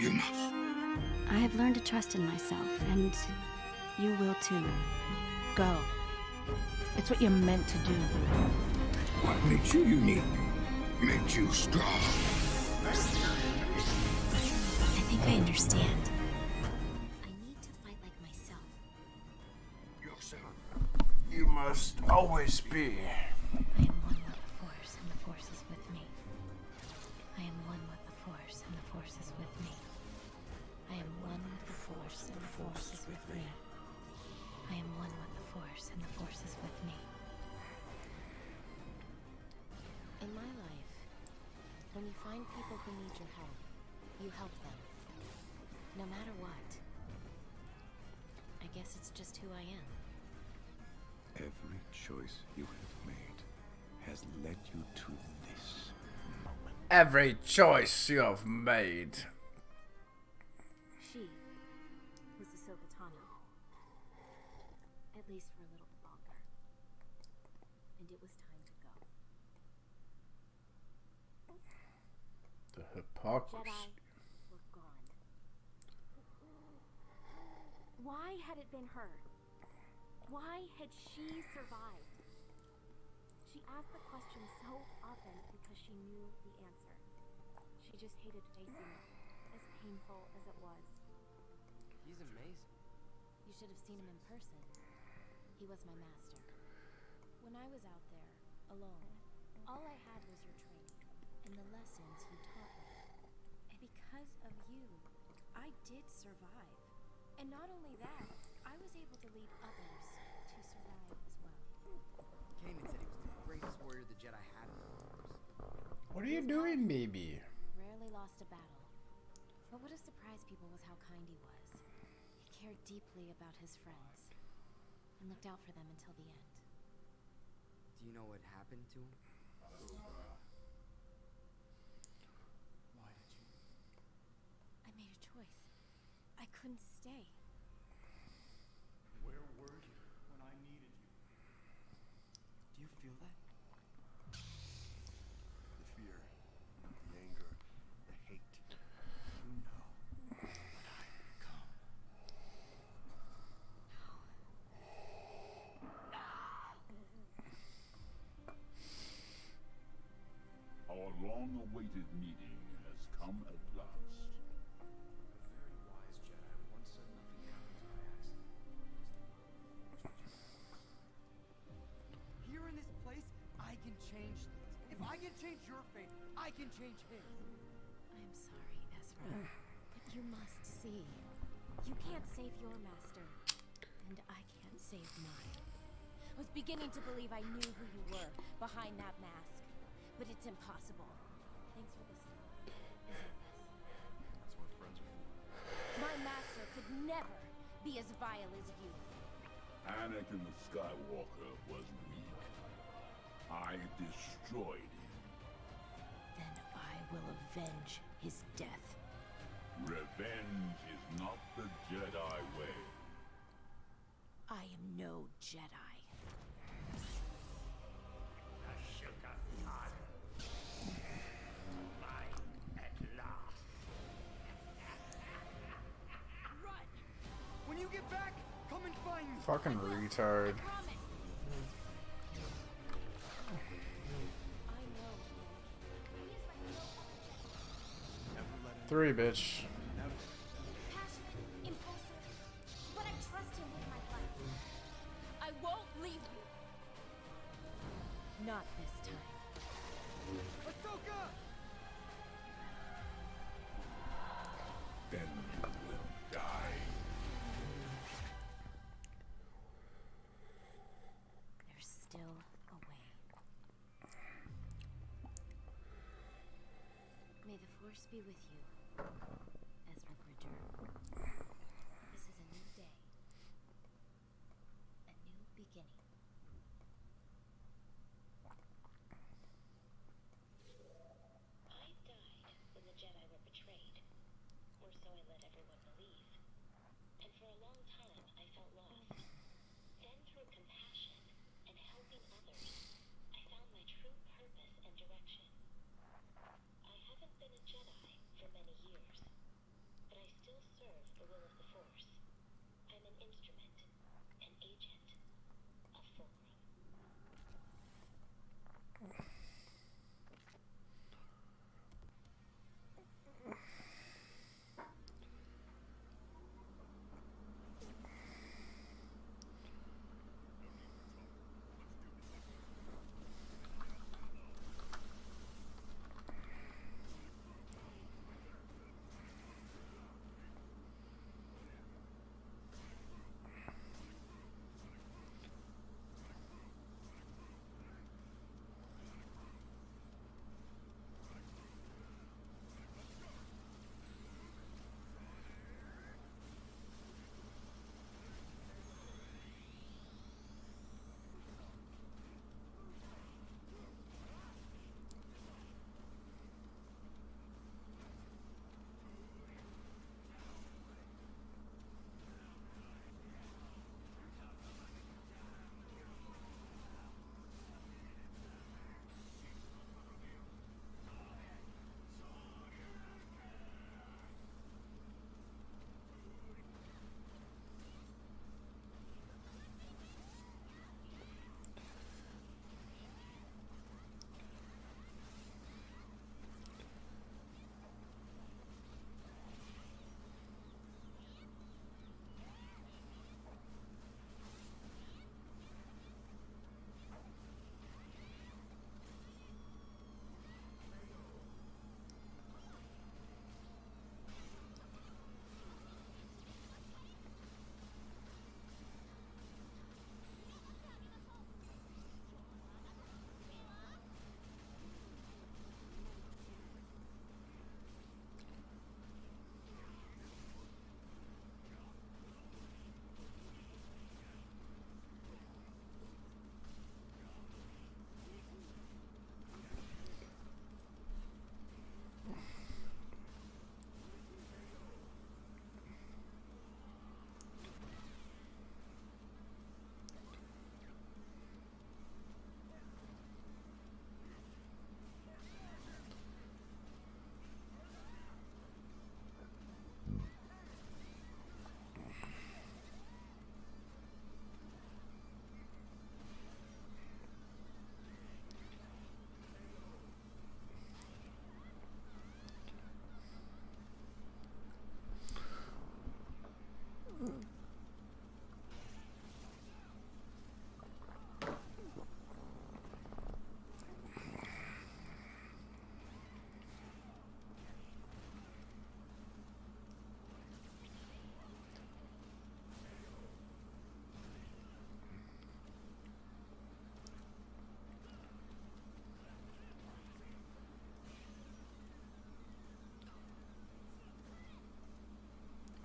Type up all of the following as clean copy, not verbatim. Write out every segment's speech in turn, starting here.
You must. I have learned to trust in myself, and you will too. Go. It's what you're meant to do. What makes you unique makes you strong. I think I understand. I need to fight like myself. Yourself. You must always be. I am one with the Force, and the Force is with me. I am one with the Force, and the Force is with me. I am one with the Force, and the Force is with me. I am one with the Force, and the Force is with me. In my life, when you find people who need your help, you help them. No matter what. I guess it's just who I am. Every choice you have made has led you to this moment. Every choice you have made. She was Ahsoka Tano. At least for a little bit longer. And it was time to go. The hypocrisy. Jedi were gone. Why had it been her? Why had she survived? She asked the question so often because she knew the answer. She just hated facing it, as painful as it was. He's amazing. You should have seen him in person. He was my master. When I was out there, alone, all I had was your training and the lessons you taught me. And because of you, I did survive. And not only that, I was able to lead others to survive as well. Kanan said he was the greatest warrior the Jedi had in the Force. What are you doing, baby? Rarely lost a battle. But what surprised people was how kind he was. He cared deeply about his friends and looked out for them until the end. Do you know what happened to him? Why did you? I made a choice. I couldn't stay. Where were you when I needed you? Do you feel that? The fear, the anger, the hate. You know what I've become. Our long-awaited meeting has come at last. A very wise Jedi once said nothing happens by accident. Here in this place, I can change things. If I can change your fate, I can change his. I'm sorry, Ezra, but you must see. You can't save your master, and I can't save mine. I was beginning to believe I knew who you were behind that mask, but it's impossible. Thanks for this. That's what friends are for. My master could never be as vile as you. Anakin the Skywalker was weak. I destroyed him. Then I will avenge his death. Revenge is not the Jedi way. I am no Jedi. Ahsoka Tano. Mine at last. Run! When you get back, come and find me. Fucking retard. Promise. I know. Never let him. 3, bitch. Never. Passionate, impulsive, but I trust him with my life. I won't leave you. Not this time. Ahsoka! Then you will die. There's still a way. May the Force be with you, Ezra Bridger. This is a new day. A new beginning. I died when the Jedi were betrayed, or so I let everyone believe. And for a long time, I felt lost. Then through compassion and helping others, I found my true purpose and direction. I haven't been a Jedi for many years.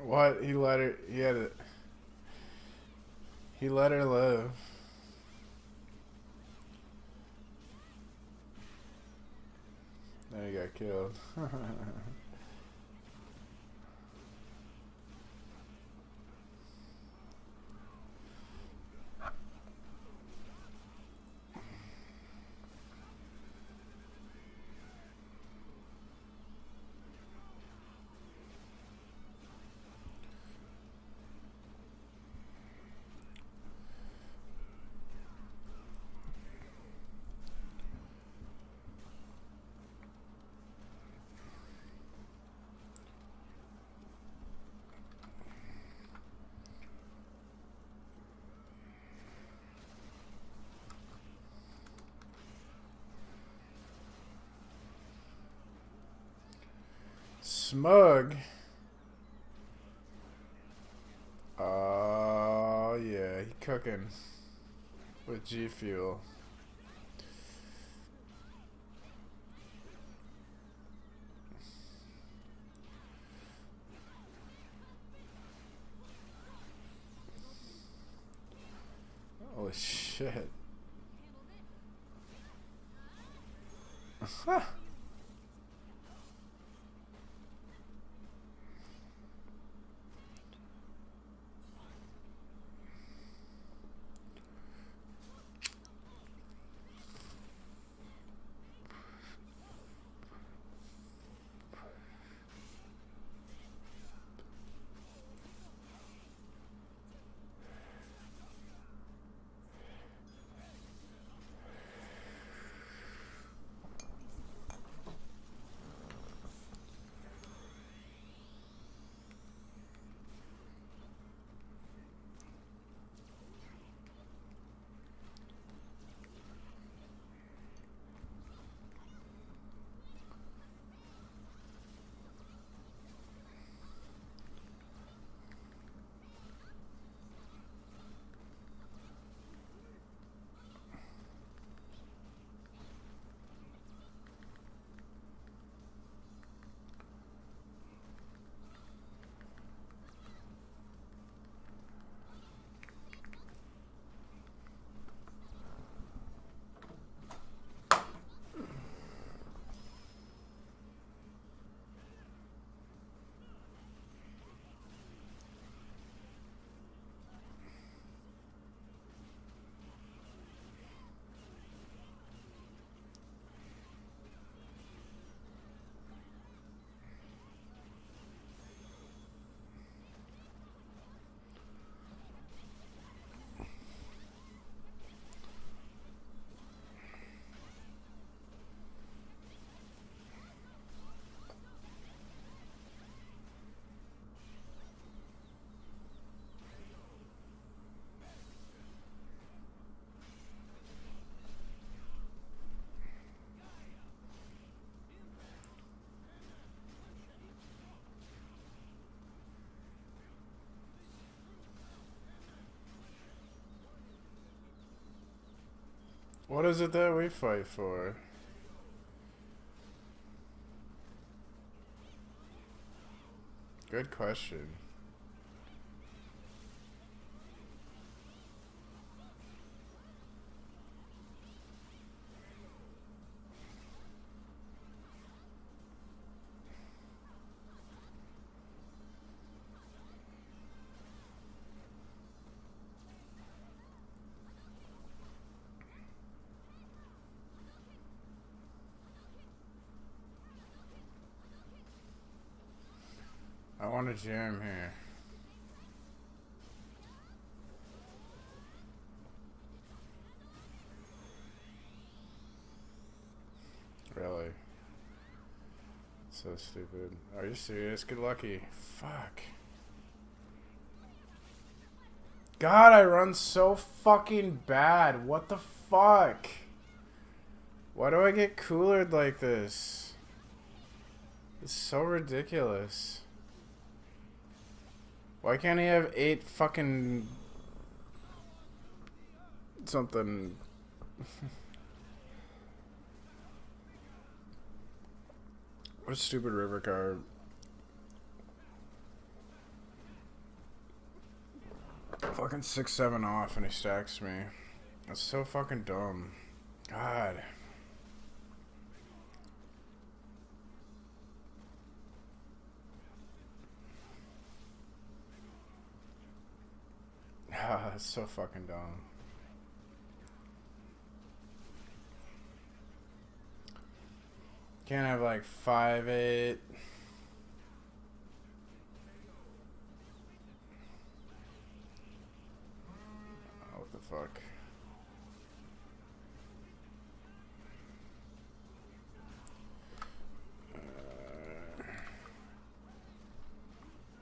What? He let her. He had it. He let her live. Now he got killed. Smug. Oh yeah, he cooking with G Fuel. Holy shit. What is it that we fight for? Good question. I want to jam here. Really? So stupid. Are you serious? Good lucky. Fuck. God, I run so fucking bad. What the fuck? Why do I get coolered like this? It's so ridiculous. Why can't he have 8 fucking something? What a stupid river card. fucking 6-7 off and he stacks me. That's so fucking dumb. God. Ah, that's so fucking dumb. Can't have like 5-8. Oh, what the fuck?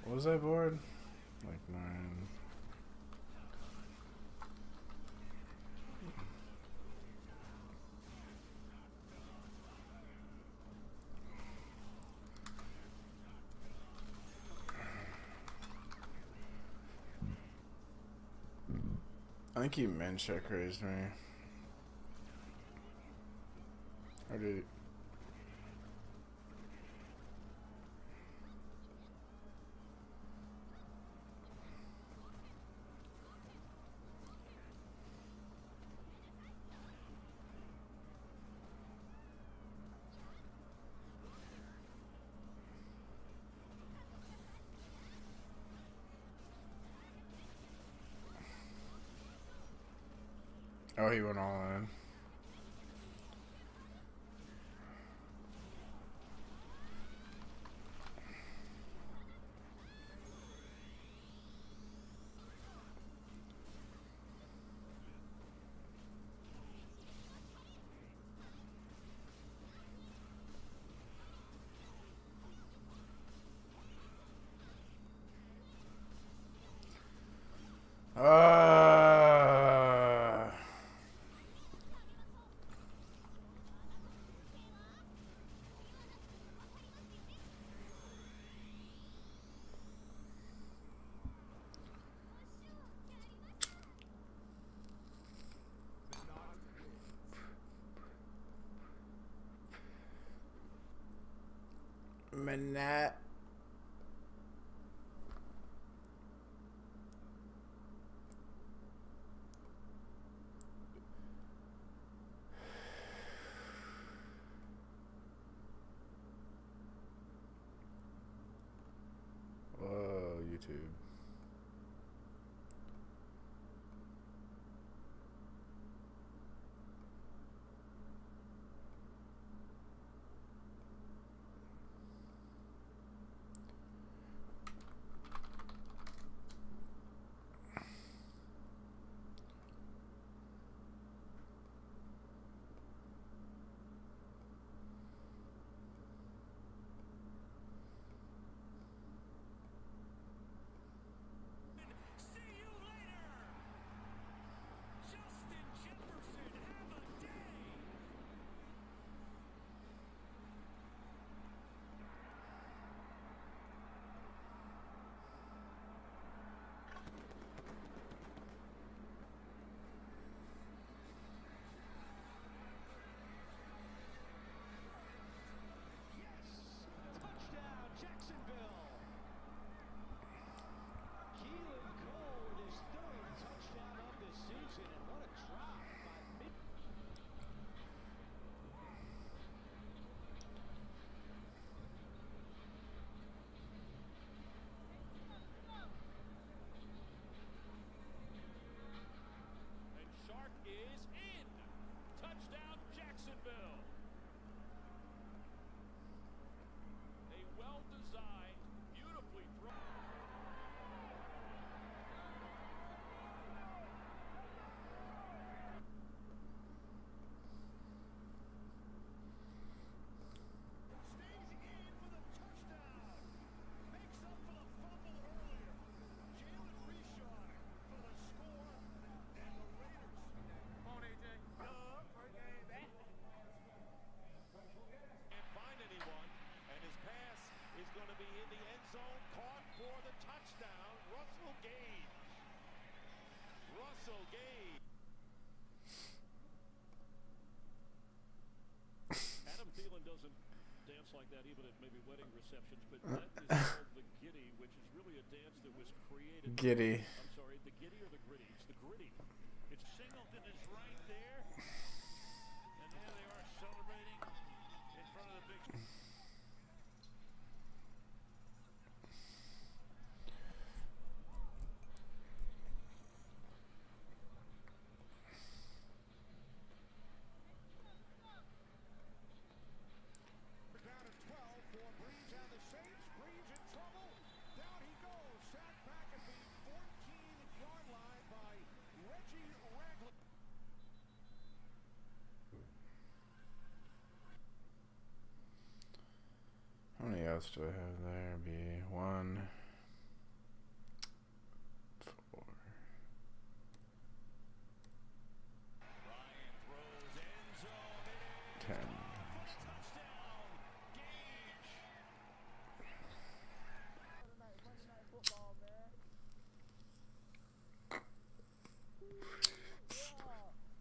What was that board? Like 9. I think he min check raised me. Or did he? Oh, he went all in. Manette. Whoa, YouTube. like that even at maybe wedding receptions, but that is called the Giddy, which is really a dance that was created. Giddy. I'm sorry, the Giddy or the else do I have there? Be 1, 4. Ryan throws end zone. It is 10. touchdown. Gage. Monday Night Football, man.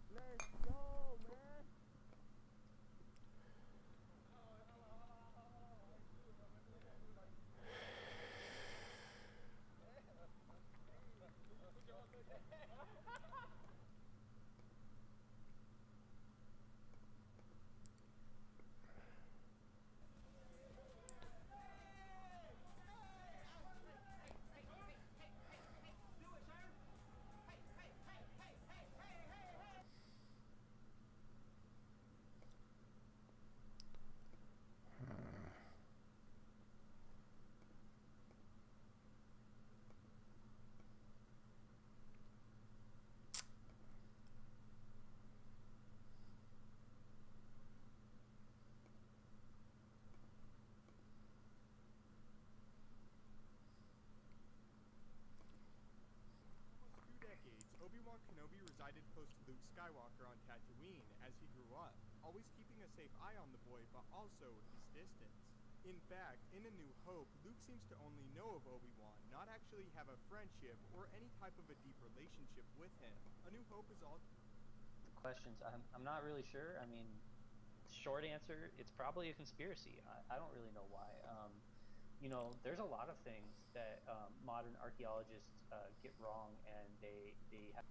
Yeah, let's go, man. Obi-Wan Kenobi resided close to Luke Skywalker on Tatooine as he grew up, always keeping a safe eye on the boy but also his distance. In fact, in A New Hope, Luke seems to only know of Obi-Wan, not actually have a friendship or any type of a deep relationship with him. A New Hope is all... Questions, I'm not really sure. I mean, short answer, it's probably a conspiracy. I don't really know why. You know, there's a lot of things that modern archaeologists get wrong, and they have.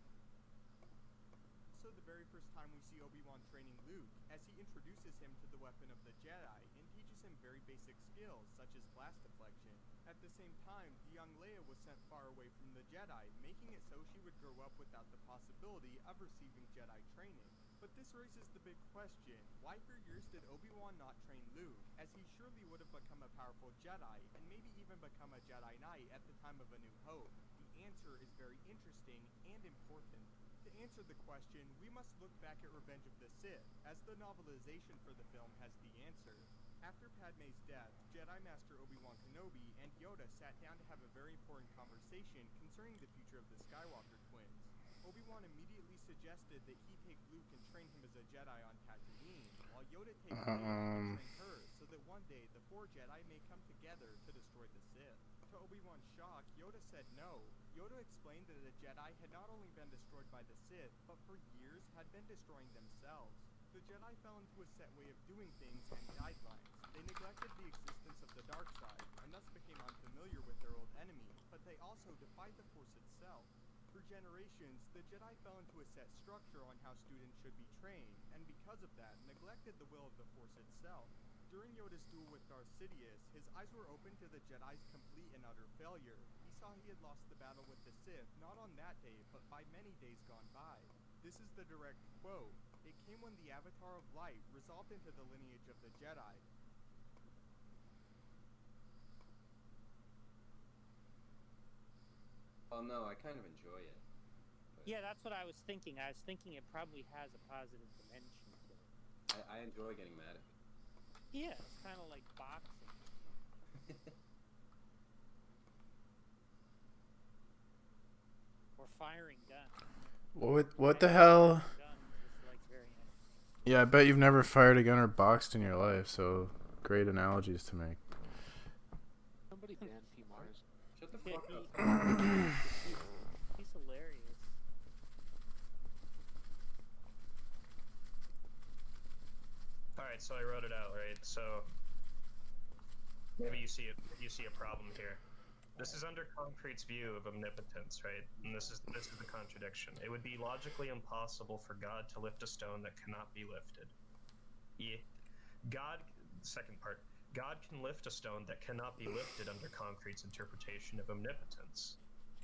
Also, the very first time we see Obi-Wan training Luke, as he introduces him to the weapon of the Jedi and teaches him very basic skills, such as blast deflection. At the same time, the young Leia was sent far away from the Jedi, making it so she would grow up without the possibility of receiving Jedi training. But this raises the big question, why for years did Obi-Wan not train Luke, as he surely would have become a powerful Jedi, and maybe even become a Jedi Knight at the time of A New Hope? The answer is very interesting and important. To answer the question, we must look back at Revenge of the Sith, as the novelization for the film has the answer. After Padme's death, Jedi Master Obi-Wan Kenobi and Yoda sat down to have a very important conversation concerning the future of the Skywalker twins. Obi-Wan immediately suggested that he take Luke and train him as a Jedi on Tatooine, while Yoda takes Leia and train her, so that one day the 4 Jedi may come together to destroy the Sith. To Obi-Wan's shock, Yoda said no. Yoda explained that the Jedi had not only been destroyed by the Sith, but for years had been destroying themselves. The Jedi fell into a set way of doing things and guidelines. They neglected the existence of the dark side, and thus became unfamiliar with their old enemy, but they also defied the Force itself. For generations, the Jedi fell into a set structure on how students should be trained, and because of that, neglected the will of the Force itself. During Yoda's duel with Darth Sidious, his eyes were open to the Jedi's complete and utter failure. He saw he had lost the battle with the Sith, not on that day, but by many days gone by. This is the direct quote. It came when the Avatar of Light resolved into the lineage of the Jedi. Oh no, I kind of enjoy it. Yeah, that's what I was thinking. I was thinking it probably has a positive dimension to it. I enjoy getting mad at people. Yeah, it's kind of like boxing. Or firing guns. What the hell? Guns is like very interesting. Yeah, I bet you've never fired a gun or boxed in your life, so great analogies to make. Somebody ban P. Mars. Shut the fuck up. He's hilarious. Alright, so I wrote it out, right? So maybe you see a problem here. This is under Concrete's view of omnipotence, right? And this is the contradiction. It would be logically impossible for God to lift a stone that cannot be lifted. Yeah. Second part. God can lift a stone that cannot be lifted under Concrete's interpretation of omnipotence.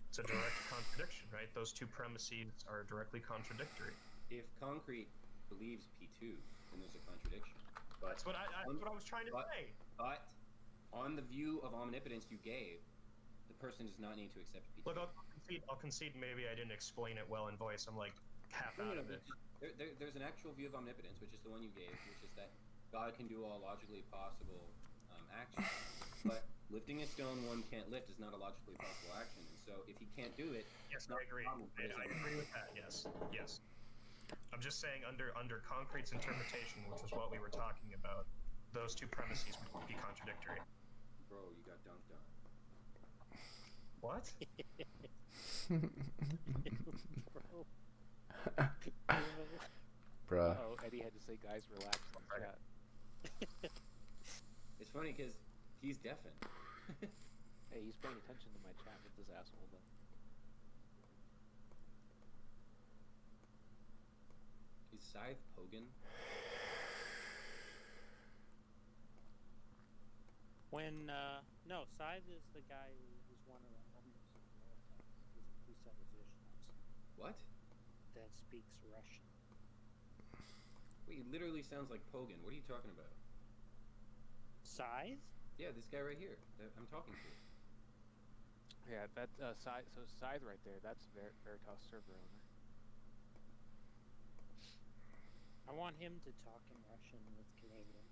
It's a direct contradiction, right? Those two premises are directly contradictory. If Concrete believes P2, then there's a contradiction. But that's what I was trying to say. But on the view of omnipotence you gave, the person does not need to accept P2. Look, I'll concede maybe I didn't explain it well in voice. I'm like half out of it. There's an actual view of omnipotence, which is the one you gave, which is that God can do all logically possible actions. But lifting a stone one can't lift is not a logically possible action, and so if he can't do it, Yes, it's not I agree. a problem for his I own. agree with that. Yes, yes. I'm just saying under Concrete's interpretation, which is what we were talking about, those two premises would be contradictory. Bro, you got dunked on. What? Bruh. Oh, Eddie had to say, guys, relax in the chat. It's funny because he's deafened. Hey, he's paying attention to my chat with this asshole, though. Is Scythe Pogan? When no, Scythe is the guy who was one of the members of the Militants. He's a presuppositionalist What? that speaks Russian. Wait, he literally sounds like Pogan. What are you talking about? Scythe? Yeah, this guy right here that I'm talking to. Yeah, that Scythe. So Scythe right there. That's Veritas server owner. I want him to talk in Russian with Canadian.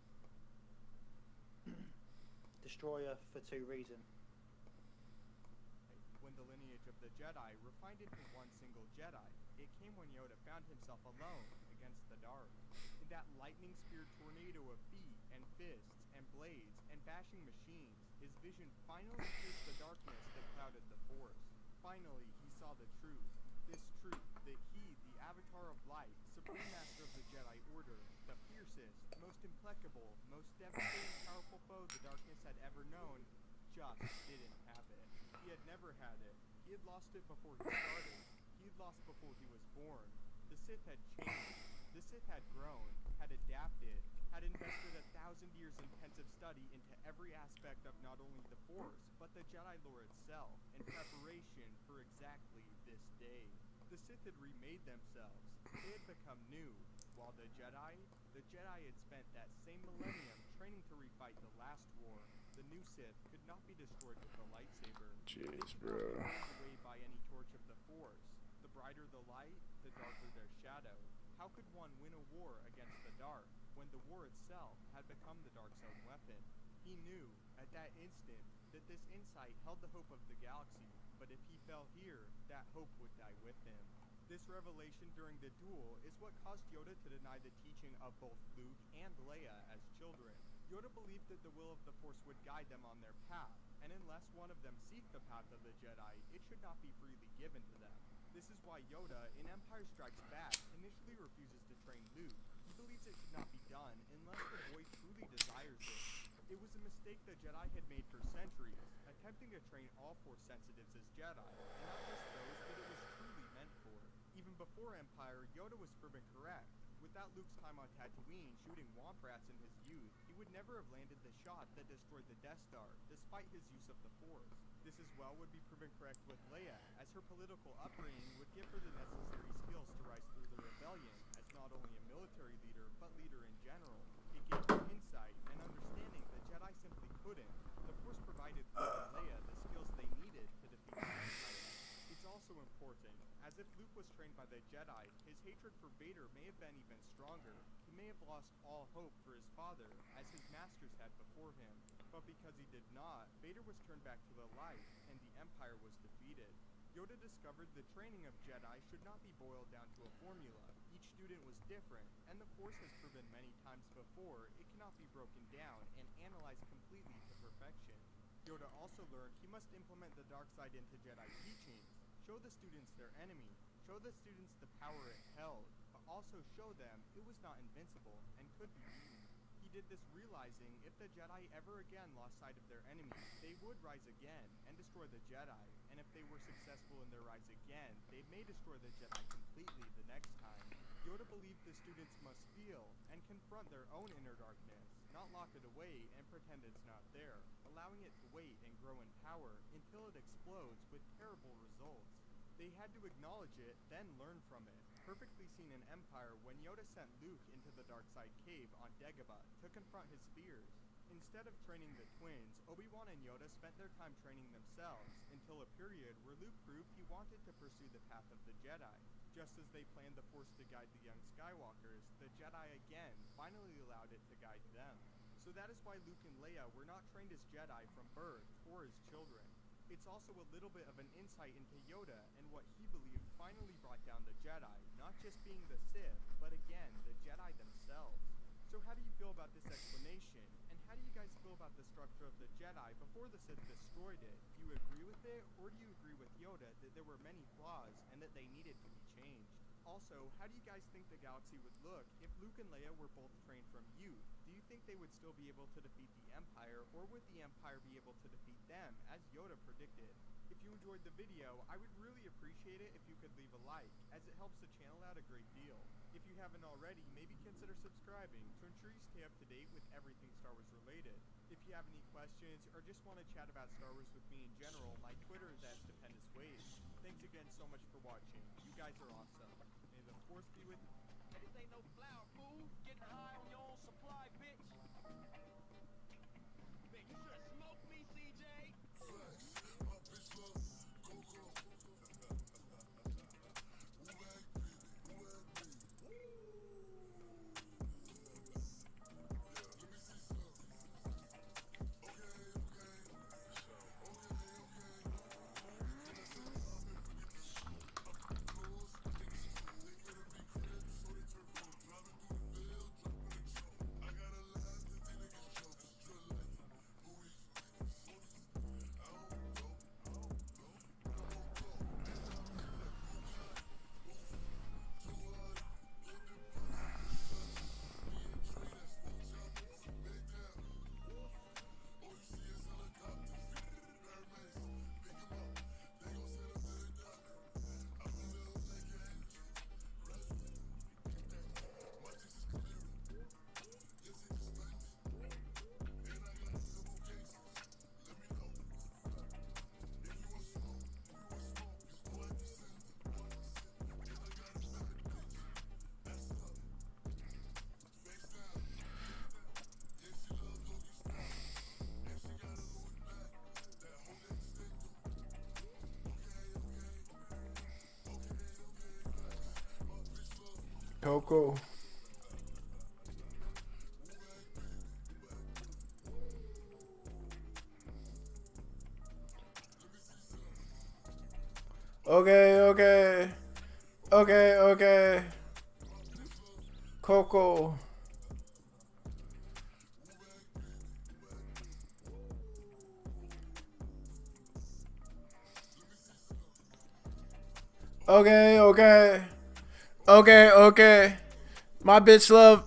Destroyer for 2 reasons. When the lineage of the Jedi refined into one single Jedi, it came when Yoda found himself alone against the dark. In that lightning spear tornado of feet and fists and blades and bashing machines, his vision finally pierced the darkness that clouded the Force. Finally, he saw the truth. This truth that he, the Avatar of Light, Supreme Master of the Jedi Order, the fiercest, most implacable, most devastating powerful foe the darkness had ever known, just didn't have it. He had never had it. He had lost it before he started. He had lost before he was born. The Sith had changed. The Sith had grown, had adapted, had invested 1,000 years intensive study into every aspect of not only the Force, but the Jedi lore itself, in preparation for exactly this day. The Sith had remade themselves. They had become new, while the Jedi had spent that same millennium training to refight the last war. The new Sith could not be destroyed with the lightsaber. Jeez, They could bro. not be burned away by any torch of the Force. The brighter the light, the darker their shadow. How could one win a war against the dark when the war itself had become the dark's own weapon? He knew, at that instant, that this insight held the hope of the galaxy, but if he fell here, that hope would die with him. This revelation during the duel is what caused Yoda to deny the teaching of both Luke and Leia as children. Yoda believed that the will of the Force would guide them on their path, and unless one of them seek the path of the Jedi, it should not be freely given to them. This is why Yoda, in Empire Strikes Back, initially refuses to train Luke. He believes it should not be done unless the boy truly desires it. It was a mistake the Jedi had made for centuries, attempting to train all Force sensitives as Jedi, and not just those that it was truly meant for. Even before Empire, Yoda was proven correct. Without Luke's time on Tatooine shooting womp rats in his youth, he would never have landed the shot that destroyed the Death Star, despite his use of the Force. This as well would be proven correct with Leia, as her political upbringing would give her the necessary skills to rise through the rebellion, as not only a military leader, but leader in general. It gave her insight and understanding that Jedi simply couldn't. The Force provided Luke and Leia the skills they needed to defeat the Empire. It's also important, as if Luke was trained by the Jedi, his hatred for Vader may have been even stronger. He may have lost all hope for his father, as his masters had before him. But because he did not, Vader was turned back to the light, and the Empire was defeated. Yoda discovered the training of Jedi should not be boiled down to a formula. Each student was different, and the Force has proven many times before it cannot be broken down and analyzed completely to perfection. Yoda also learned he must implement the dark side into Jedi teachings, show the students their enemy, show the students the power it held, but also show them it was not invincible and could be beaten. He did this realizing if the Jedi ever again lost sight of their enemy, they would rise again and destroy the Jedi, and if they were successful in their rise again, they may destroy the Jedi completely the next time. Yoda believed the students must feel and confront their own inner darkness, not lock it away and pretend it's not there, allowing it to wait and grow in power until it explodes with terrible results. They had to acknowledge it, then learn from it. Perfectly seen in Empire when Yoda sent Luke into the dark side cave on Dagobah to confront his fears. Instead of training the twins, Obi-Wan and Yoda spent their time training themselves, until a period where Luke proved he wanted to pursue the path of the Jedi. Just as they planned the Force to guide the young Skywalkers, the Jedi again finally allowed it to guide them. So that is why Luke and Leia were not trained as Jedi from birth or as children. It's also a little bit of an insight into Yoda and what he believed finally brought down the Jedi, not just being the Sith, but again, the Jedi themselves. So how do you feel about this explanation? And how do you guys feel about the structure of the Jedi before the Sith destroyed it? Do you agree with it, or do you agree with Yoda that there were many flaws and that they needed to be changed? Also, how do you guys think the galaxy would look if Luke and Leia were both trained from youth? Do you think they would still be able to defeat the Empire, or would the Empire be able to defeat them, as Yoda predicted? If you enjoyed the video, I would really appreciate it if you could leave a like, as it helps the channel out a great deal. If you haven't already, maybe consider subscribing to ensure you stay up to date with everything Star Wars related. If you have any questions, or just want to chat about Star Wars with me in general, my Twitter is @StupendousWays. Thanks again so much for watching. You guys are awesome. May the Force be with you. Hey, this ain't no flower, fool. Getting high on your own supply, bitch. Man, you should have smoked me, CJ. Coco. Okay. Coco. Okay. My bitch love.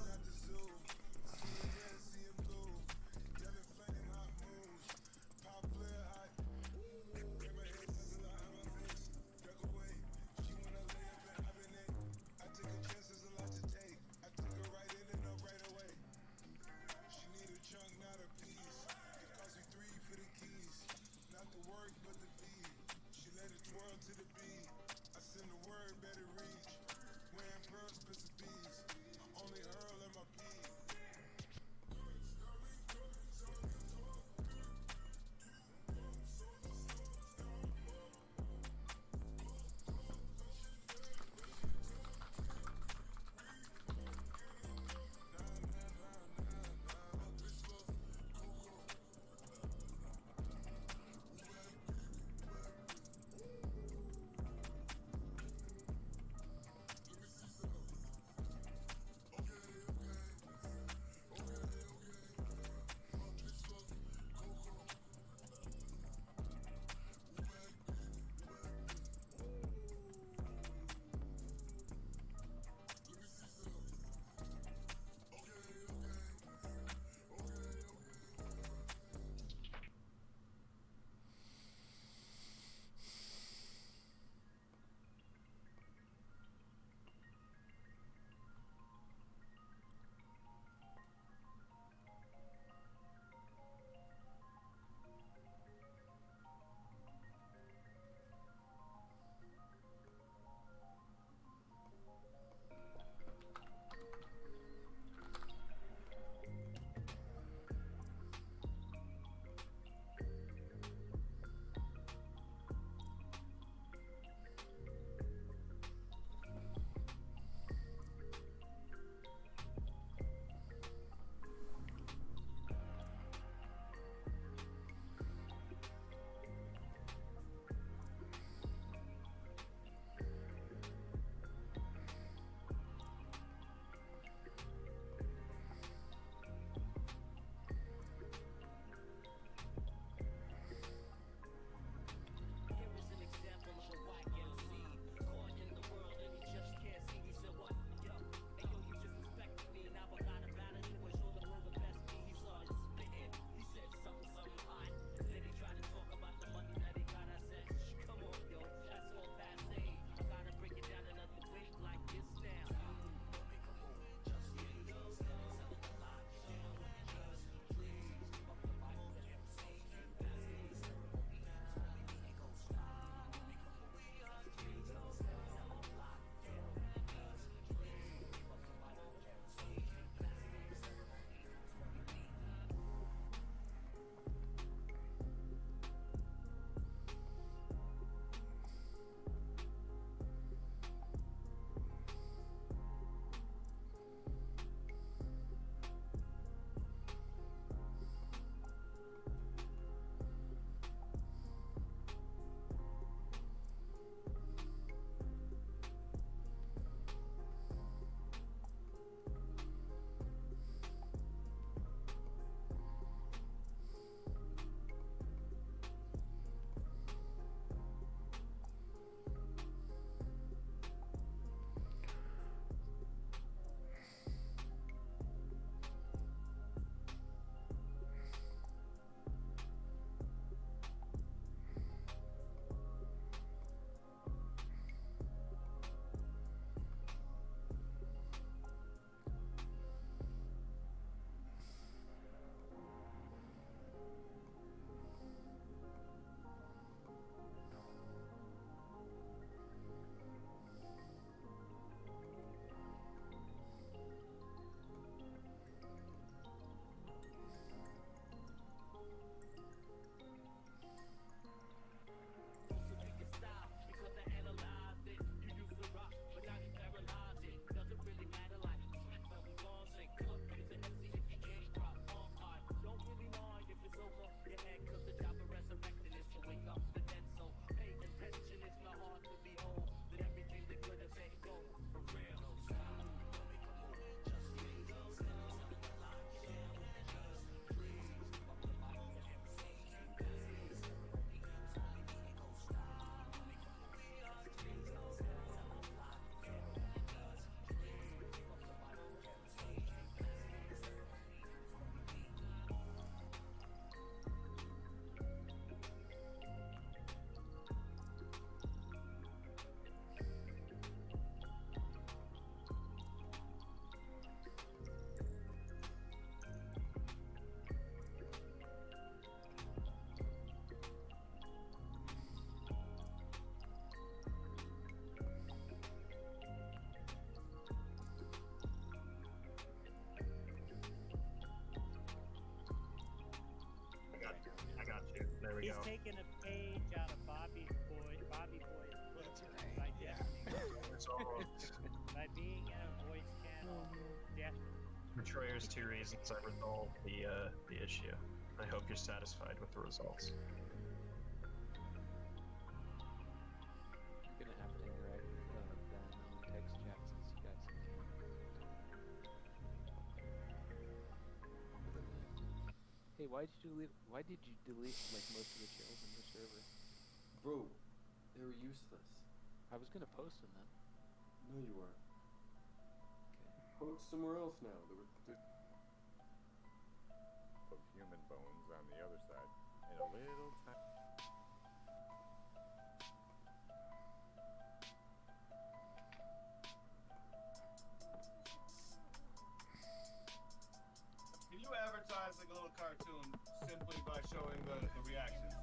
taking a page out of Bobby Boy's book by by being in a voice channel. For Troyer's 2 reasons, I resolved the issue. I hope you're satisfied with the results. I'm gonna have to interact with Ben on text chat since you guys can't. Hey, why did you delete like most of the channels in your server? Bro, they were useless. I was gonna post them then. No, you weren't. Post somewhere else now. Of human bones on the other side, and a little tiny. Can you advertise like a little cartoon simply by showing the reactions?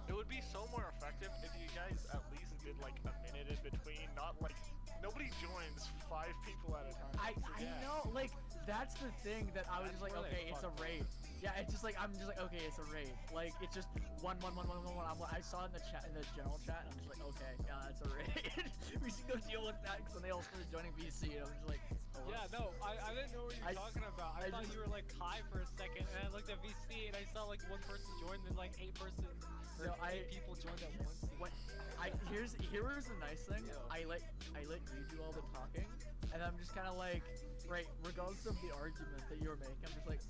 It would be so more effective if you guys at least did like a minute in between, not like nobody joins 5 people at a time. I know, like that's the thing that I was just like, okay, it's a raid. Yeah, it's just like I'm just like, okay, it's a raid. Like it's just one. I saw it in the chat, in the general chat, and I'm just like, okay, yeah, it's a raid. We should go deal with that because then they all started joining VC, and I'm just like, oh, yeah, no, I didn't know what you were talking about. I thought you were like high for a second, and I looked at VC and I saw like 1 person joined and like 8 people joined at once. Here's the nice thing. I let you do all the talking, and I'm just kind of like, right, regardless of the argument that you're making, I'm just like,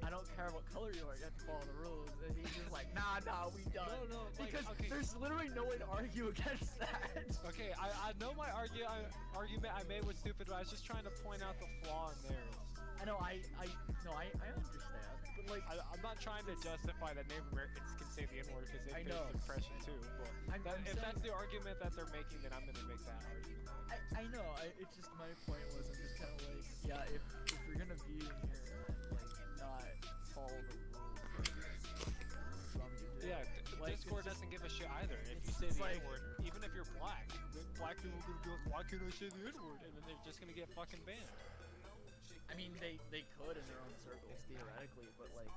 I don't care what color you are, you have to follow the rules. And he's just like, nah, we don't. No, like, because okay. There's literally no way to argue against that. Okay, I know my argument I made was stupid, but I was just trying to point out the flaw in theirs. I know, I understand, but like, I'm not trying to justify that Native Americans can say the N-word because they face depression too, but if that's the argument that they're making, then I'm gonna make that argument. I know, it's just my point was, I'm just kind of like, yeah, if you're gonna be in here and like not follow the rules, yeah, like, Discord doesn't give a shit either. If you say the N-word, even if you're black people are gonna be like, why can't I say the N-word? And then they're just gonna get fucking banned. I mean, they could in their own circles, theoretically, but like,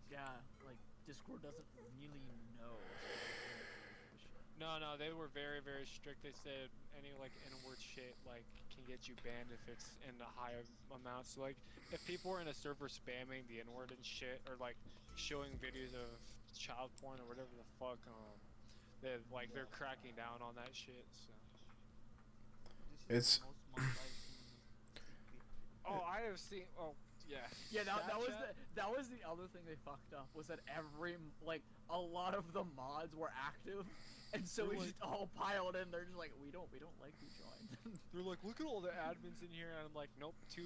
yeah, like, Discord doesn't really know. No, they were very, very strict. They said any like N-word shit like can get you banned if it's in the high amounts. So, like, if people are in a server spamming the N-word and shit, or like showing videos of child porn or whatever the fuck, they're cracking down on that shit. So. It's. Oh, I have seen. Oh, yeah. Yeah, that was the other thing they fucked up, was that a lot of the mods were active, and so we just all piled in. They're just like, we don't like you joined. They're like, look at all the admins in here, and I'm like, nope, 2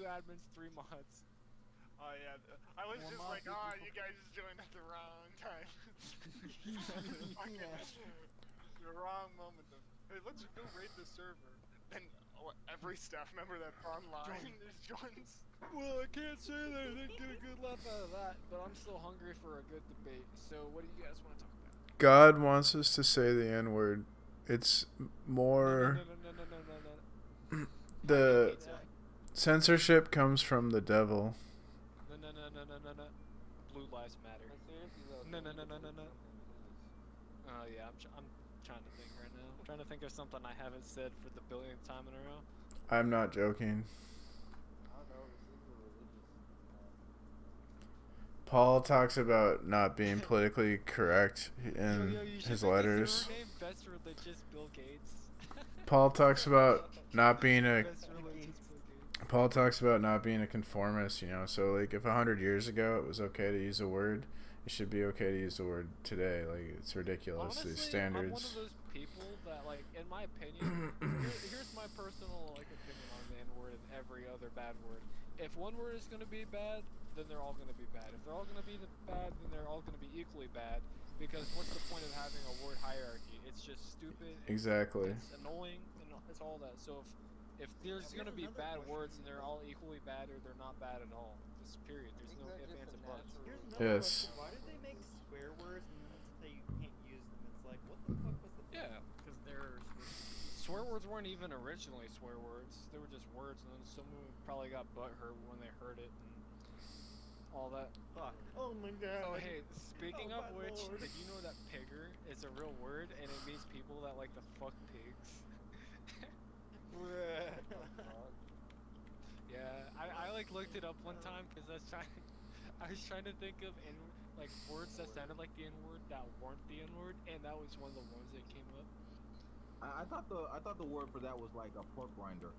admins, 3 mods. Oh yeah, I was just like, you guys just joined at the wrong time. The wrong moment. Hey, let's go raid the server. And every staff member that's online just joins. Well, I can't say that I didn't get a good laugh out of that, but I'm still hungry for a good debate. So, what do you guys want to talk about? God wants us to say the N-word. It's more. No. The censorship comes from the devil. No. Blue lives matter. No. Oh yeah, I'm trying to think right now. I'm trying to think of something I haven't said for the 1000th time in a row. I'm not joking. Paul talks about not being politically correct in his letters. Best religious Bill Gates. Paul talks about not being a conformist, you know. So like, if 100 years ago it was okay to use a word, it should be okay to use the word today. Like, it's ridiculous. Honestly, these standards. I'm one of those people that, like, in my opinion, here's my personal opinion on the N-word and every other bad word. If one word is gonna be bad, then they're all gonna be bad. If they're all gonna be bad, then they're all gonna be equally bad. Because what's the point of having a word hierarchy? It's just stupid. Exactly. It's annoying, and it's all that. So if there's gonna be bad words and they're all equally bad, or they're not bad at all, just period. There's no ifs, ands, and buts. Yes. Why did they make swear words and then say you can't use them? It's like, what the fuck was the Yeah, because they're swear words weren't even originally swear words. They were just words, and then someone probably got butthurt when they heard it and all that. Fuck. Oh my god. Oh hey, speaking Oh of my which, lord. did you know that pigger is a real word and it means people that like to fuck pigs? Yeah, I like looked it up one time because I was trying to think of like words that sounded like the N-word that weren't the N-word, and that was one of the ones that came up. I thought the word for that was like a pork grinder.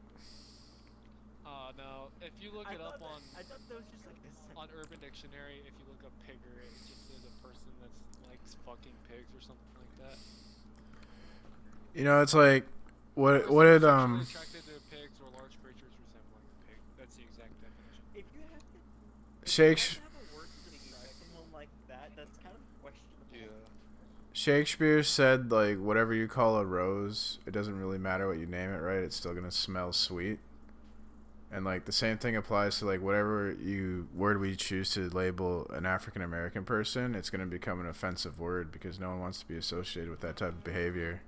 No. If you look it up on I thought that was just like on Urban Dictionary, if you look up pigger, it just says a person that's likes fucking pigs or something like that. You know, it's like what did Attracted to pigs or large creatures resembling a pig. That's the exact definition. If you have to Shakespeare. have a word to describe someone like that, that's kind of questionable. Yeah. Shakespeare said, like, whatever you call a rose, it doesn't really matter what you name it, right? It's still gonna smell sweet. And like the same thing applies to like whatever word we choose to label an African American person, it's gonna become an offensive word because no one wants to be associated with that type of behavior.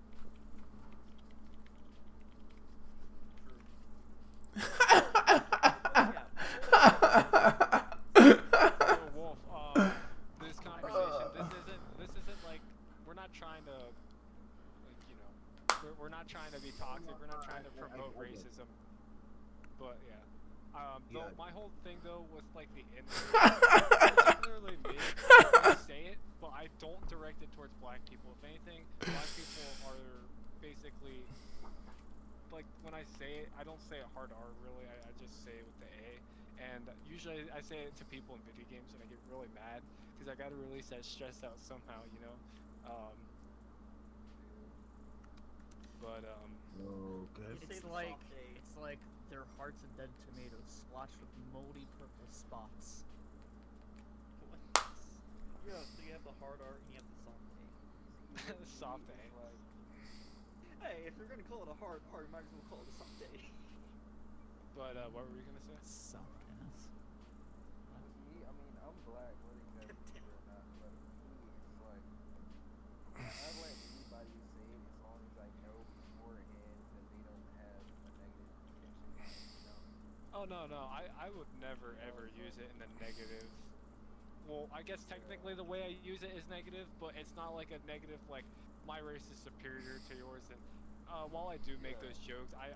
Wolf, this conversation, this isn't like, we're not trying to, like, you know, we're not trying to be toxic, we're not trying to promote racism, but yeah. My whole thing though was like the N-word, particularly me, I say it, but I don't direct it towards black people. If anything, black people are basically, like, when I say it, I don't say it hard R really, I just say it with the A. And usually I say it to people in video games and I get really mad because I gotta release that stress out somehow, you know? It's like their hearts of dead tomatoes splotched with moldy purple spots. Yeah, so you have the hard R and you have the soft A. Soft A. Hey, if you're gonna call it a hard R, you might as well call it a soft A. But what were you gonna say? Soft ass. Me, I mean, I'm black, whether you guys remember or not, but me, it's like, I let anybody say it as long as I know beforehand that they don't have a negative intention, you know? Oh no, I would never ever use it in the negative. Well, I guess technically the way I use it is negative, but it's not like a negative like my race is superior to yours. And while I do make those jokes, I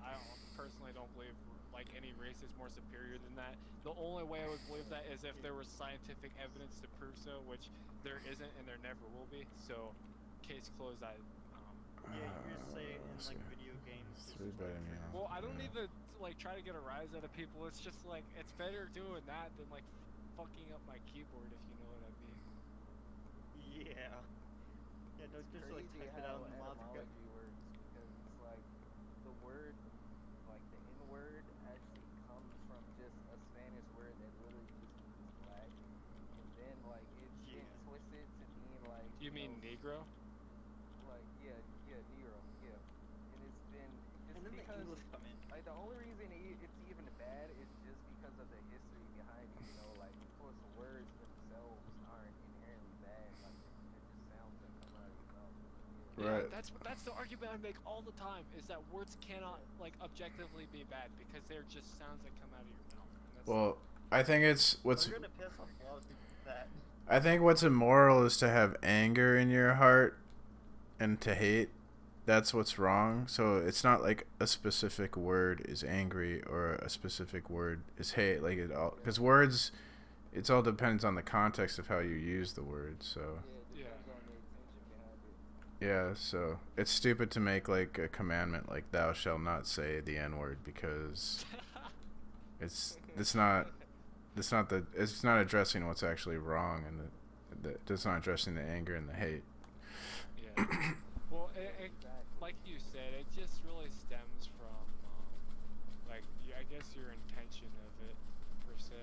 personally don't believe like any race is more superior than that. The only way I would believe that is if there was scientific evidence to prove so, which there isn't and there never will be. So, case closed. Yeah, you say in like video games. Well, I don't even like try to get a rise out of people. It's just like it's better doing that than like fucking up my keyboard, if you know what I mean. Yeah. Yeah, don't just like type it out in the logic. Words, because it's like the word, like the N-word, actually comes from just a Spanish word that literally just means black, and then like it's been twisted to mean like. You mean Negro? Like Negro, yeah, and it's been just and then because the English come in. Like the only reason it's even bad is just because of the history behind it. You know, like of course the words themselves aren't inherently bad. Like they're just sounds that come out of your mouth. Right. Yeah, that's the argument I make all the time, is that words cannot like objectively be bad because they're just sounds that come out of your mouth. Well, I think it's what's. We're gonna piss off a lot of people with that. I think what's immoral is to have anger in your heart and to hate. That's what's wrong. So it's not like a specific word is angry or a specific word is hate. Like it all, because words, it's all depends on the context of how you use the word. So. Yeah, so it's stupid to make like a commandment like "Thou shalt not say the N-word" because it's not addressing what's actually wrong, and it's not addressing the anger and the hate. Yeah. Well, like you said, it just really stems from like I guess your intention of it per se.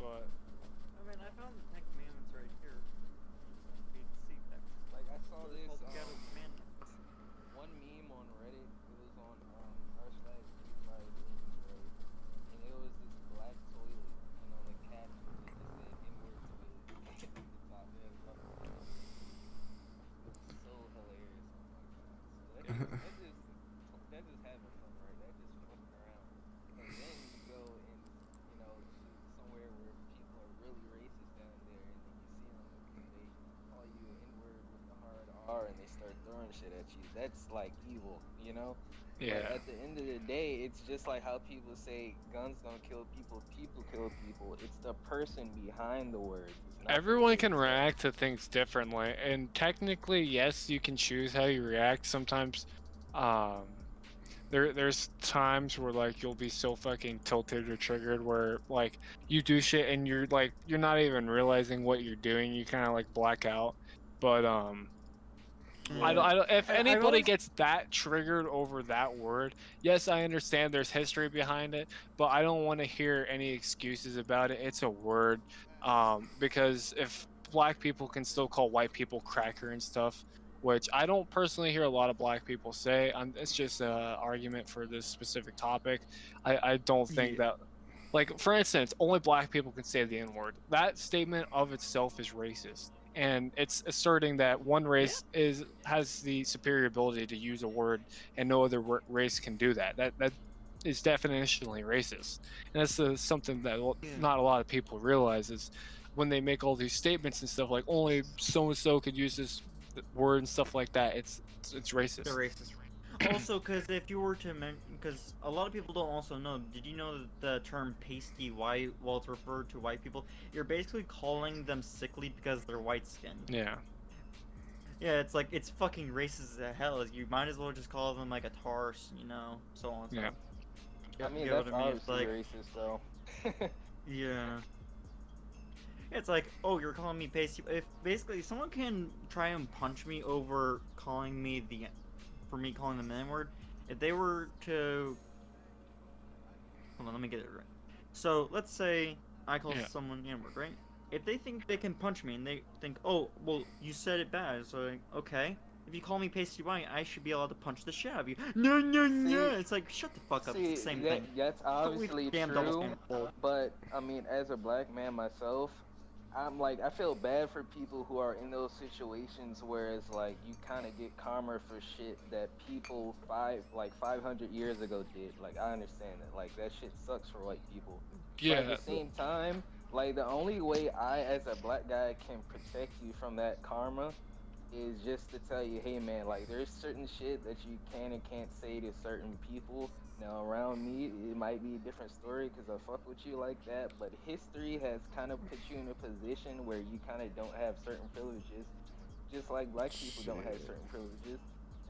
But I mean, I found the Ten Commandments right here. Like I saw this Ghetto Commandments. one meme on Reddit. It was on /Free Fire Games, right? And it was this black toilet, and on the caption it just said N-word toilet at the top. It was so throwing shit at you. That's like evil, you know? Yeah. But at the end of the day, it's just like how people say guns don't kill people, people kill people. It's the person behind the words. It's not Everyone can react to things differently, and technically, yes, you can choose how you react. Sometimes, there's times where like you'll be so fucking tilted or triggered where like you do shit and you're not even realizing what you're doing. You kind of like black out. But I don't. If anybody gets that triggered over that word, yes, I understand there's history behind it, but I don't want to hear any excuses about it. It's a word. Because if black people can still call white people cracker and stuff, which I don't personally hear a lot of black people say, it's just an argument for this specific topic. I don't think that, like, for instance, only black people can say the N-word. That statement of itself is racist. And it's asserting that one race has the superior ability to use a word and no other race can do that. That is definitionally racist. And that's something that not a lot of people realize is when they make all these statements and stuff like only so-and-so could use this word and stuff like that, it's racist. They're racist. Also, because if you were to because a lot of people don't also know, did you know that the term pasty white, while it's referred to white people, you're basically calling them sickly because they're white skinned. Yeah. Yeah, it's like, it's fucking racist as hell. You might as well just call them like a tarse, you know, so on and so on. I mean, that's obviously racist, though. Yeah. It's like, oh, you're calling me pasty. If basically someone can try and punch me over calling me for me calling them the N-word, if they were to, hold on, let me get it right. So let's say I call someone N-word, right? If they think they can punch me and they think, oh, well, you said it bad, so like, okay. If you call me pasty white, I should be allowed to punch the shit out of you. No. It's like, shut the fuck up. It's the same thing. That's obviously true. But I mean, as a black man myself, I'm like, I feel bad for people who are in those situations where it's like you kind of get karma for shit that people 500 years ago did. Like, I understand that. Like, that shit sucks for white people. Yeah. But at the same time, like, the only way I, as a black guy, can protect you from that karma is just to tell you, hey man, like, there's certain shit that you can and can't say to certain people. Now, around me, it might be a different story because I fuck with you like that, but history has kind of put you in a position where you kind of don't have certain privileges, just like black people don't have certain privileges,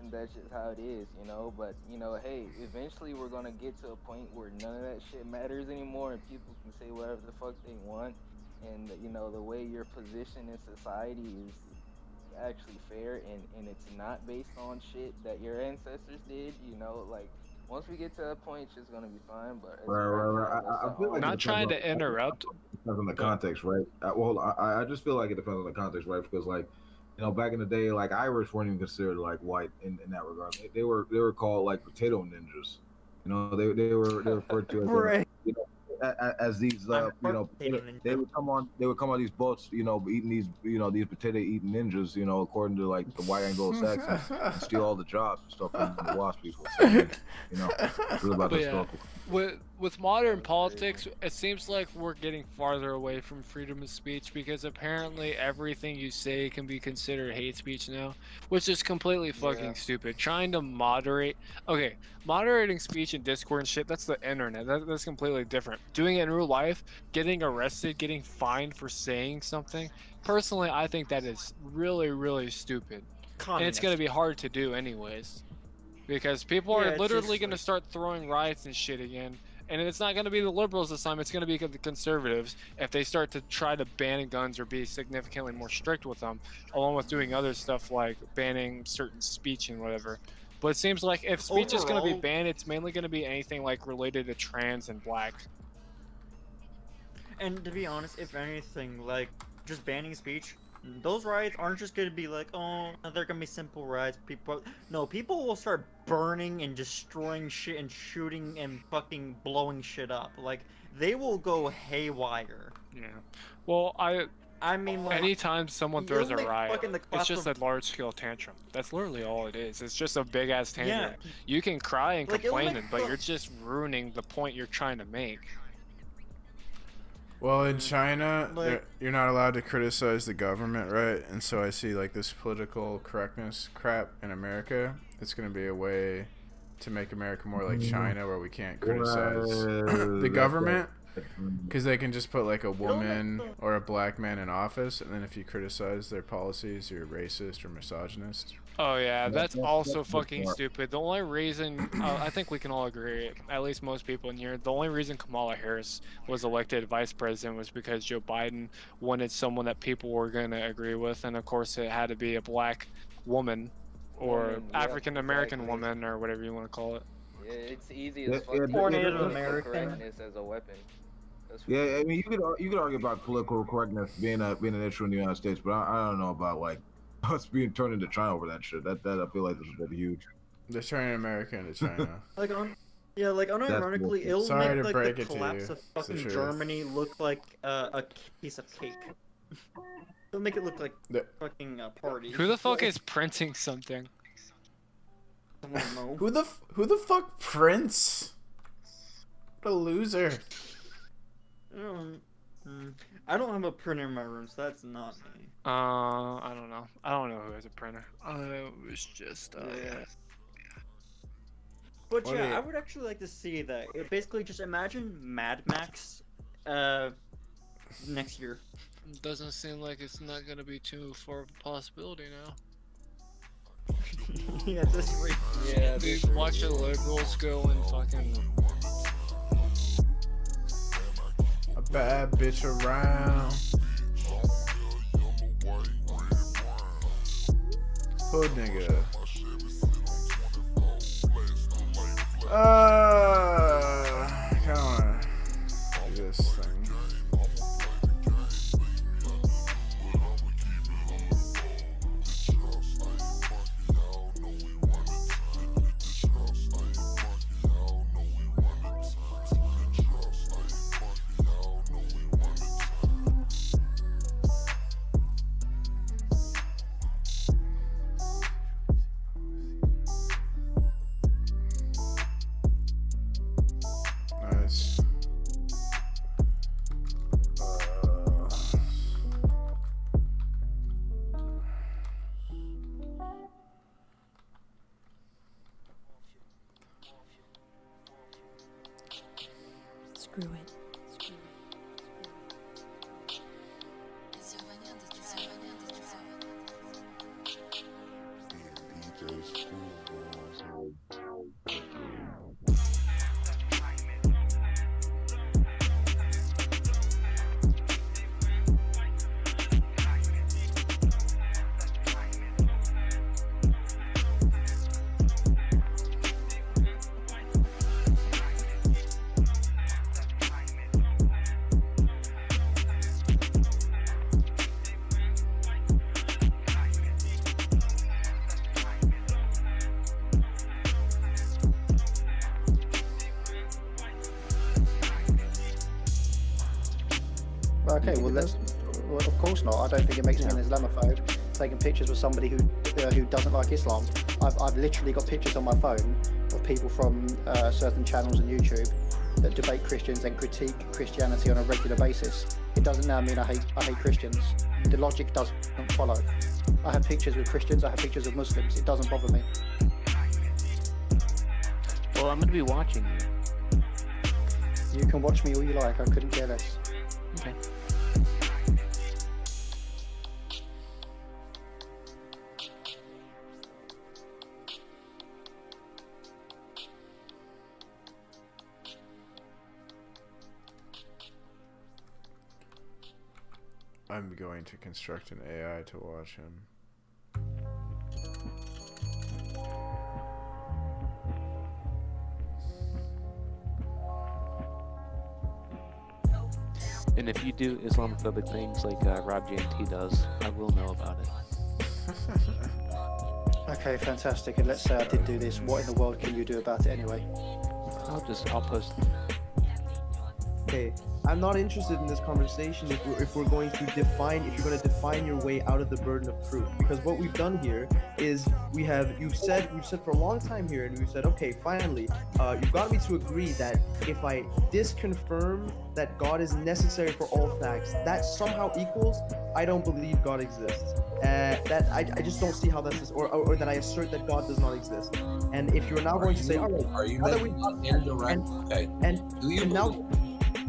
and that's just how it is, you know. But, you know, hey, eventually we're gonna get to a point where none of that shit matters anymore and people can say whatever the fuck they want, and, you know, the way you're positioned in society is actually fair, and it's not based on shit that your ancestors did, you know. Like, once we get to that point, it's just gonna be fine. But right. I feel like not trying to interrupt. Depends on the context, right? I just feel like it depends on the context, right? Because, like, you know, back in the day, like, Irish weren't even considered like white in that regard. They were called like potato ninjas. You know, they were referred to as right. You know, as these you know, they would come on these boats, you know, eating these, you know, these potato eating ninjas, you know, according to like the white Anglo-Saxons, and steal all the jobs and stuff from the Wasp people. So, you know, it's really about the historical. With modern politics, it seems like we're getting farther away from freedom of speech because apparently everything you say can be considered hate speech now, which is completely fucking stupid. Trying to moderating speech and Discord and shit, that's the internet. That's completely different. Doing it in real life, getting arrested, getting fined for saying something, personally, I think that is really, really stupid. And it's going to be hard to do anyways. Because people are literally going to start throwing riots and shit again. And it's not going to be the liberals this time, it's going to be the conservatives if they start to try to ban guns or be significantly more strict with them, along with doing other stuff like banning certain speech and whatever. But it seems like if speech is going to be banned, it's mainly going to be anything like related to trans and black. And to be honest, if anything, like, just banning speech, those riots aren't just gonna be like, oh, they're gonna be simple riots. People will start burning and destroying shit and shooting and fucking blowing shit up. Like, they will go haywire. Yeah. Well, I mean, like, anytime someone throws a riot, it's just a large-scale tantrum. That's literally all it is. It's just a big-ass tantrum. Yeah. You can cry and Like, complain, but you're just ruining the point you're trying to make. Well, in China, Like- you're not allowed to criticize the government, right? And so I see like this political correctness crap in America. It's gonna be a way to make America more like China, where we can't criticize the government, because they can just put like a woman or a black man in office, and then if you criticize their policies, you're racist or misogynist. Oh yeah, that's also that's fucking smart. stupid. The only reason, I think we can all agree, at least most people in here, the only reason Kamala Harris was elected vice president was because Joe Biden wanted someone that people were going to agree with, and of course it had to be a black woman or Woman, yeah, African American exactly. woman or whatever you want to call it. Yeah, it's easy Yeah, as fuck yeah, to but- use Native political American. correctness as a weapon. That's what Yeah, I mean, you could argue about political correctness being an issue in the United States, but I don't know about like us being turned into China over that shit. That I feel like is a bit huge. They're turning America into China. Like unironically, bullshit. it'll Sorry make to like break the it to collapse you. of It's the fucking truth. Germany look like a piece of cake. It'll make it look like fucking a party. Who the fuck is printing something? I don't know. Who the fuck Prince? What a loser. I don't have a printer in my room, so that's not me. I don't know. I don't know who has a printer. It was just, Yeah. But What yeah, do you- I would actually like to see that. Basically, just imagine Mad Max, next year. Doesn't seem like it's not gonna be too far of a possibility now. Yeah, at this rate. Yeah, Dude, watch the liberals go and fucking. A bad bitch around. Hood nigga. I kinda wanna do this thing. Nice. Screw it. Okay, well let's. Well, of course not. I don't think it makes me an Islamophobe. Taking pictures with somebody who doesn't like Islam. I've literally got pictures on my phone of people from certain channels on YouTube that debate Christians and critique Christianity on a regular basis. It doesn't now mean I hate Christians. The logic doesn't follow. I have pictures with Christians. I have pictures of Muslims. It doesn't bother me. Well, I'm gonna be watching you. You can watch me all you like. I couldn't care less. Okay. I'm going to construct an AI to watch him. And if you do Islamophobic things like Rob JNT does, I will know about it. Okay, fantastic. And let's say I did do this. What in the world can you do about it anyway? I'll post. okay, I'm not interested in this conversation if you're going to define your way out of the burden of proof, because what we've done here is we've said for a long time here, and we've said, okay, finally, you've got me to agree that if I disconfirm that God is necessary for all facts, that somehow equals I don't believe God exists. That I just don't see how that's this, or that I assert that God does not exist. And if you're now going to say, all right, Are you now that making we indirect? Okay. Do you believe?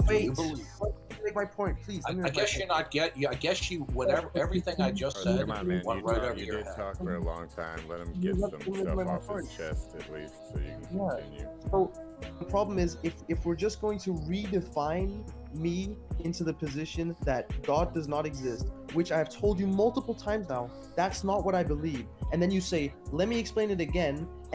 Wait, you believe? let me make my point, please. I guess you're not get. I guess you whatever everything I just said. Come on, man. went You, right talk, over you your did head. talk for a long time. Let him get some stuff off his chest at least, so you can continue. So the problem is, if we're just going to redefine me into the position that God does not exist, which I have told you multiple times now, that's not what I believe. And then you say, let me explain it again,